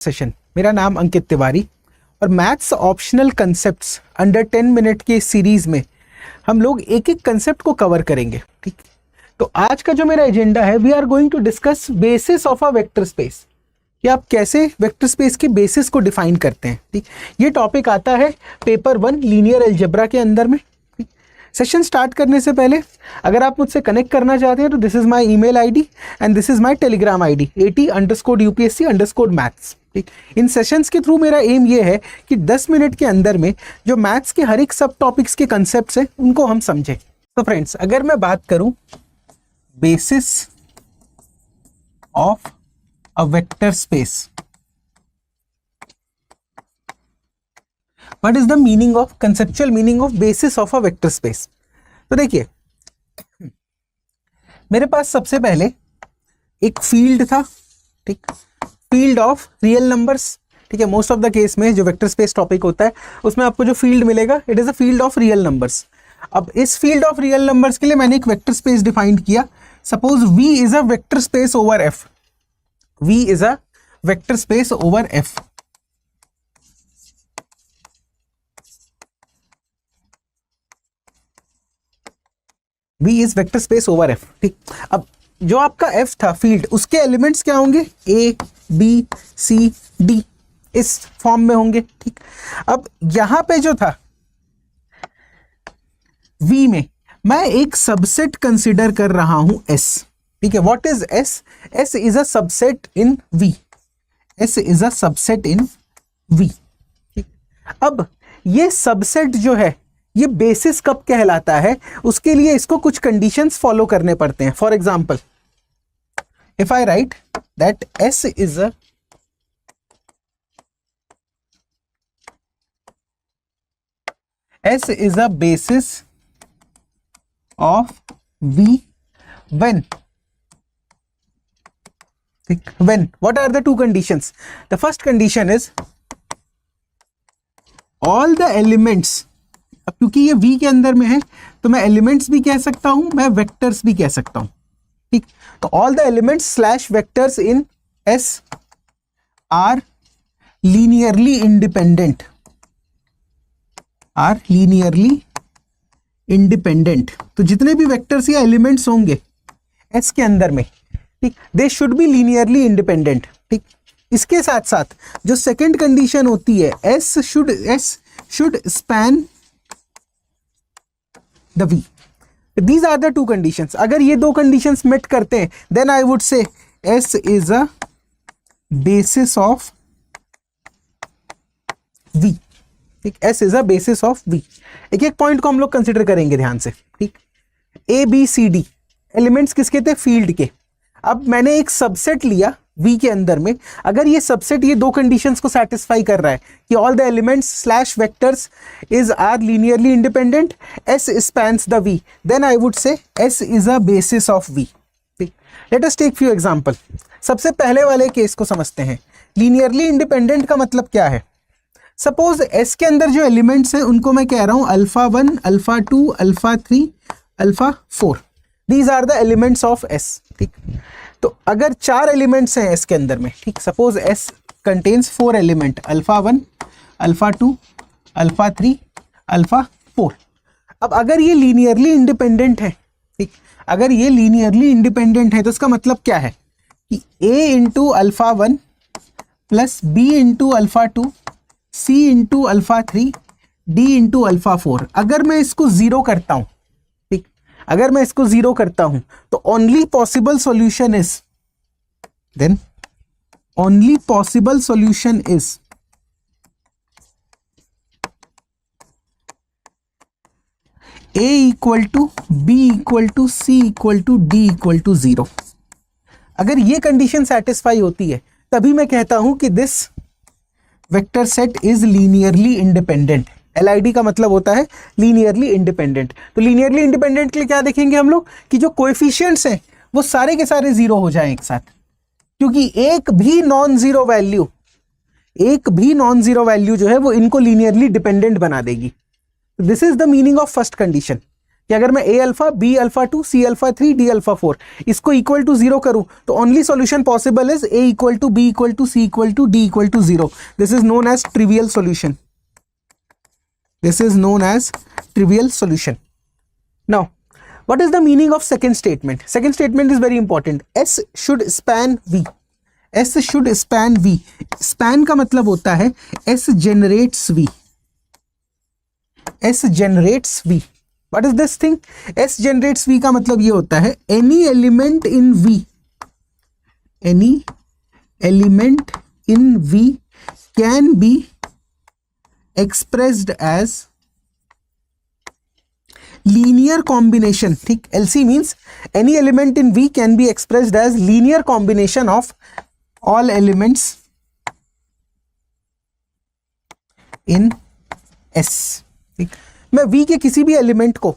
Session. मेरा नाम अंकित तिवारी और maths optional concepts under 10 minute के सीरीज में हम लोग एक एक कंसेप्ट को कवर करेंगे। ठीक, तो आज का जो मेरा एजेंडा है, we are going to discuss basis of a vector space, कि आप कैसे वेक्टर स्पेस के बेसिस को डिफाइन करते हैं। ठीक, ये टॉपिक आता है पेपर 1 लीनियर अलजेब्रा के अंदर में। सेशन स्टार्ट करने से पहले अगर आप मुझसे कनेक्ट करना चाहते हैं तो this is my email ID and this is my Telegram ID AT_UPSC_maths। ठीक, इन सेशंस के थ्रू मेरा एम ये है कि 10 मिनट के अंदर में जो मैथ्स के हर एक सब टॉपिक्स के कंसेप्ट्स हैं उनको हम समझें। तो फ्रेंड्स, अगर मैं बात करूं basis of a vector space, what is the meaning of conceptual meaning of basis of a vector space. तो देखिए, मेरे पास सबसे पहले एक फील्ड था। ठीक, फील्ड ऑफ रियल नंबर्स। ठीक है, मोस्ट ऑफ द केस में जो वेक्टर स्पेस टॉपिक होता है उसमें आपको जो फील्ड मिलेगा, it is a field of real numbers. अब इस फील्ड ऑफ रियल नंबर्स के लिए मैंने एक वेक्टर स्पेस डिफाइन किया। Suppose V is a vector space over F। V is a vector space over F। V is vector space over F। ठीक, अब जो आपका F था फील्ड, उसके एलिमेंट्स क्या होंगे? A, B, C, D, इस फॉर्म में होंगे। ठीक, अब यहां पे जो था V में मैं एक सबसेट कंसीडर कर रहा हूं S। ठीक है, what is S? S is a subset in V। S is a subset in V। ठीक, अब ये सबसेट जो है ये बेसिस कब कहलाता है, उसके लिए इसको कुछ कंडीशंस फॉलो करने पड़ते हैं। For example, if I right that S is a basis of V when what are the two conditions? The first condition is all the elements। अब क्योंकि ये V के अंदर में है तो मैं एलिमेंट्स भी कह सकता हूं, मैं वेक्टर्स भी कह सकता हूं। ठीक, तो all the elements slash vectors in S are linearly independent, are linearly independent. तो जितने भी वेक्टर्स या एलिमेंट्स होंगे S के अंदर में, ठीक, they should be linearly independent. ठीक, इसके साथ साथ जो सेकंड कंडीशन होती है, S should span the V। These are the two conditions। अगर ये दो कंडीशंस मेट करते हैं then I would say S is a basis of V। ठीक, S is a basis of V। एक एक पॉइंट को हम लोग कंसिडर करेंगे ध्यान से। ठीक, A B C D elements किसके थे? फील्ड के। अब मैंने एक सबसेट लिया V के अंदर में, अगर ये सबसेट ये दो कंडीशंस को सेटिस्फाई कर रहा है कि all the elements slash vectors are linearly independent, S spans the V, then I would say S is a basis of V। ठीक, let us take few example. सबसे पहले वाले केस को समझते हैं। लीनियरली इंडिपेंडेंट का मतलब क्या है? सपोज S के अंदर जो एलिमेंट्स हैं उनको मैं कह रहा हूं alpha 1, alpha 2, alpha 3, alpha 4। These are the elements of S। ठीक, तो अगर 4 एलिमेंट्स हैं S के अंदर में, ठीक, suppose S contains 4 element, alpha 1, alpha 2, alpha 3, alpha 4। अब अगर ये लीनियरली इंडिपेंडेंट है, ठीक, अगर ये लीनियरली इंडिपेंडेंट है तो इसका मतलब क्या है कि A into alpha 1 plus B into alpha 2, C into alpha 3, D into alpha 4। अगर मैं इसको जीरो करता हूं, ठीक, अगर मैं इसको जीरो करता हूं तो only possible solution is, then only possible solution is A equal to B equal to C equal to D equal to 0। अगर ये कंडीशन सेटिस्फाई होती है तभी मैं कहता हूं कि this vector set is linearly independent. LID का मतलब होता है लीनियरली इंडिपेंडेंट। तो लीनियरली इंडिपेंडेंट के लिए क्या देखेंगे हम लोग कि जो कोएफिशिएंट्स हैं वो सारे के सारे जीरो हो जाएं एक साथ, क्योंकि एक भी नॉन जीरो वैल्यू जो है वो इनको लीनियरली डिपेंडेंट बना देगी। This is the meaning of first condition कि अगर मैं A alpha, B alpha 2, C alpha 3, D alpha 4 इसको इक्वल टू 0 करूं तो only solution possible is A equal to B equal to C equal to D equal to 0. This is known as trivial solution. This is known as trivial solution. Now what is the meaning of second statement? Second statement is very important. S should span V. S should span V. Span का मतलब होता है S generates V. S generates V. What is this thing? S generates V का मतलब ये होता है any element in V. Any element in V can be expressed as linear combination. ठीक, LC means any element in V can be expressed as linear combination of all elements in S. ठीक, मैं V के किसी भी element को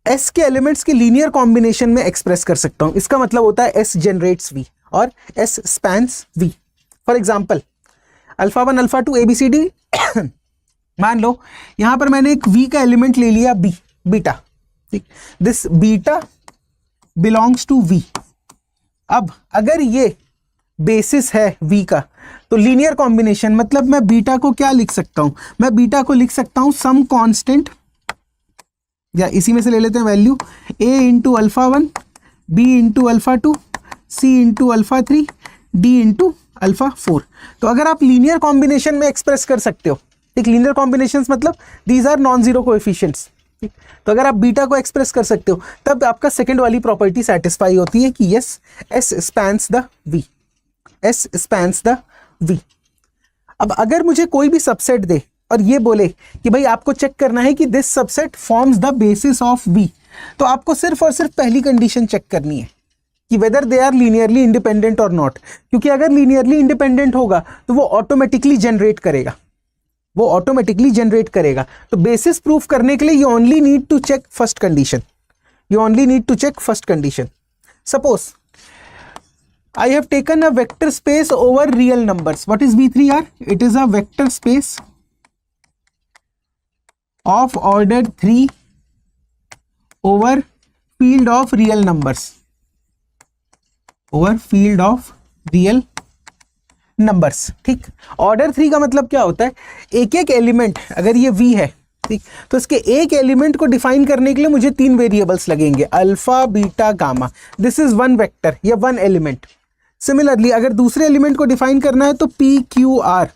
S के elements के linear combination में एक्सप्रेस कर सकता हूं. इसका मतलब होता है S जनरेट्स V और S spans V. For example alpha 1 alpha 2 ABCD. मान लो यहां पर मैंने एक V का एलिमेंट ले लिया B, बीटा. ठीक, this beta belongs to V. अब अगर ये बेसिस है V का तो लीनियर कॉम्बिनेशन मतलब मैं बीटा को क्या लिख सकता हूं? मैं बीटा को लिख सकता हूं सम कांस्टेंट, या इसी में से ले लेते हैं value A into alpha 1, B into alpha 2, C into alpha 3, D into alpha 4. तो अगर आप लीनियर कॉम्बिनेशन में एक्सप्रेस कर सकते हो, ठीक, लीनियर कॉम्बिनेशंस मतलब these are non zero coefficients. ठीक, तो अगर आप बीटा को एक्सप्रेस कर सकते हो तब आपका सेकंड वाली प्रॉपर्टी सेटिस्फाई होती है कि yes S spans the V. S spans the V. अब अगर मुझे कोई भी सबसेट दे और ये बोले कि भाई आपको चेक करना है कि this subset forms the basis of V, तो आपको सिर्फ और सिर्फ पहली कंडीशन चेक करनी है कि whether they are linearly independent और नॉट. क्योंकि अगर लीनियरली इंडिपेंडेंट होगा तो वो ऑटोमेटिकली जनरेट करेगा, वो ऑटोमेटिकली जनरेट करेगा. तो बेसिस प्रूफ करने के लिए you only need to check first condition. You only need to check first condition. Suppose I have taken a vector space over real numbers. What is V3R? It is a vector space of order 3 over field of real numbers. Over field of real numbers. ठीक, order 3 का मतलब क्या होता है? एक एक element, अगर ये V है, ठीक, तो इसके एक एलिमेंट को डिफाइन करने के लिए मुझे 3 वेरिएबल्स लगेंगे, alpha beta gamma. This is one vector या वन एलिमेंट. सिमिलरली अगर दूसरे एलिमेंट को डिफाइन करना है तो P Q R,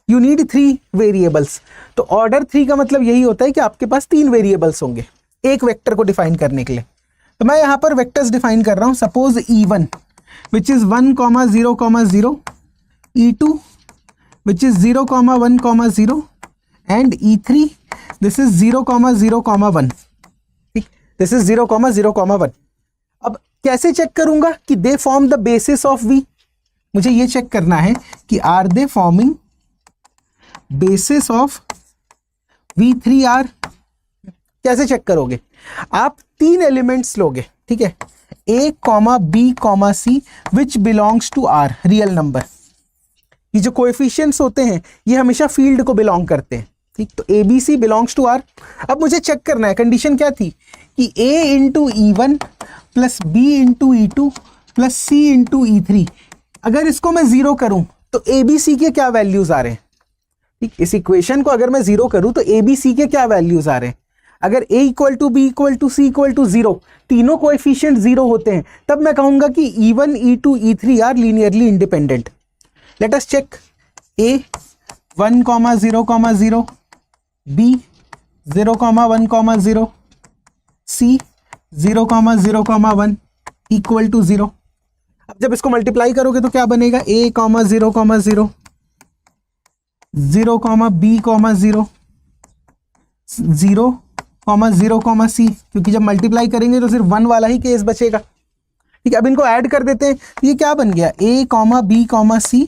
you need 3 variables. तो ऑर्डर 3 का मतलब यही होता है कि आपके पास 3 वेरिएबल्स होंगे एक वेक्टर को डिफाइन करने के लिए. तो मैं यहाँ पर वेक्टर्स डिफाइन कर रहा हूँ. Suppose E1 which is 1, 0, 0, E2 which is 0, 1, 0 and E3 this is 0, 0, 1. ठीक, दिस इज 0, 0, 1. अब कैसे चेक करूंगा कि they form the basis of V? मुझे ये चेक करना है कि are they forming basis of V3R. कैसे चेक करोगे? आप 3 एलिमेंट्स लोगे, ठीक है, A, B, C which belongs to R, real number. ये जो कोएफिशिएंट्स होते हैं ये हमेशा फील्ड को बिलोंग करते हैं. ठीक, तो ABC बिलोंग्स टू R. अब मुझे चेक करना है, कंडीशन क्या थी कि A into E1 plus B into E2 plus C into E3, अगर इसको मैं 0 करूं तो ABC के क्या वैल्यूज आ रहे हैं? ठीक, इस इक्वेशन को अगर मैं 0 करूं तो ABC के क्या वैल्यूज आ रहे हैं? अगर A equal to B equal to C equal to 0, तीनों कोएफिशिएंट 0 होते हैं, तब मैं कहूंगा कि E1, E2, E3 are linearly independent. Let us check. A 1, 0, 0, B 0, 1, 0, C 0, 0, 1 equal to 0. अब जब इसको मल्टीप्लाई करोगे तो क्या बनेगा? A, 0, 0, 0, B, 0, 0, 0, C, क्योंकि जब मल्टीप्लाई करेंगे तो सिर्फ 1 वाला ही केस बचेगा. ठीक है, अब इनको ऐड कर देते हैं. ये क्या बन गया? A, B, C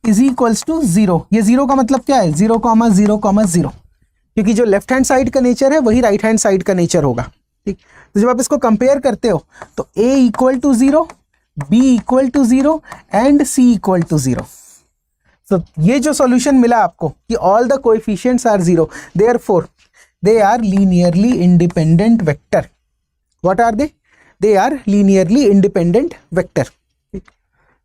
is equals to 0. ये 0 का मतलब क्या है? 0, 0, 0, क्योंकि जो लेफ्ट हैंड साइड का नेचर है वही राइट हैंड साइड का नेचर होगा. ठीक, तो जब आप इसको कंपेयर करते हो तो A equal to 0, B equal to 0 and C equal to 0. तो ये जो सॉल्यूशन मिला आपको कि all the coefficients are 0, therefore they are linearly independent vector. What are they? They are linearly independent vector.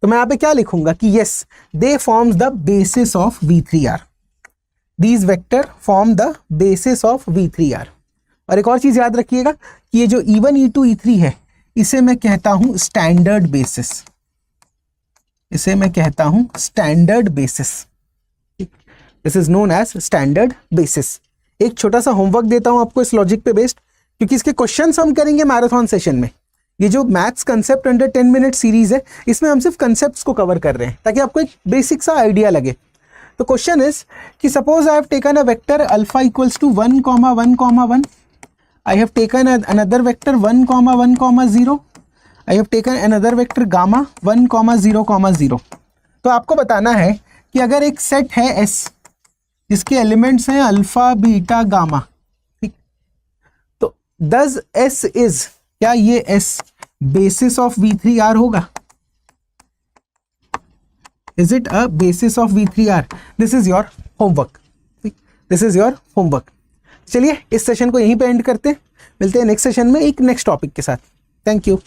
तो मैं यहाँ पे क्या लिखूंगा कि yes they forms the basis of V3R. These vector form the basis of V3R. और एक और चीज याद रखिएगा कि ये जो E1 E2 E3 है इसे मैं कहता हूं स्टैंडर्ड बेसिस. इसे मैं कहता हूं standard basis. This is known as standard basis. एक छोटा सा होमवर्क देता हूं आपको इस लॉजिक पे बेस्ड, क्योंकि इसके क्वेश्चंस हम करेंगे मैराथन सेशन में. ये जो maths concept under 10 minute series है इसमें हम सिर्फ कंसेप्ट्स को कवर कर रहे हैं ताकि आपको एक बेसिक सा आइडिया लगे. तो क्वेश्चन इज कि suppose I have taken a vector alpha equals to 1, 1, 1. I have taken another vector 1, 1, 0. I have taken another vector gamma 1, 0, 0. तो आपको बताना है कि अगर एक सेट है S जिसके एलिमेंट्स हैं अल्फा बीटा गामा, ठीक, तो does S is, क्या ये S बेसिस ऑफ V3R होगा? Is it a basis of V3R? This is your homework. This is your homework. चलिए इस सेशन को यहीं पे एंड करते हैं. मिलते हैं नेक्स्ट सेशन में एक नेक्स्ट टॉपिक के साथ. Thank you.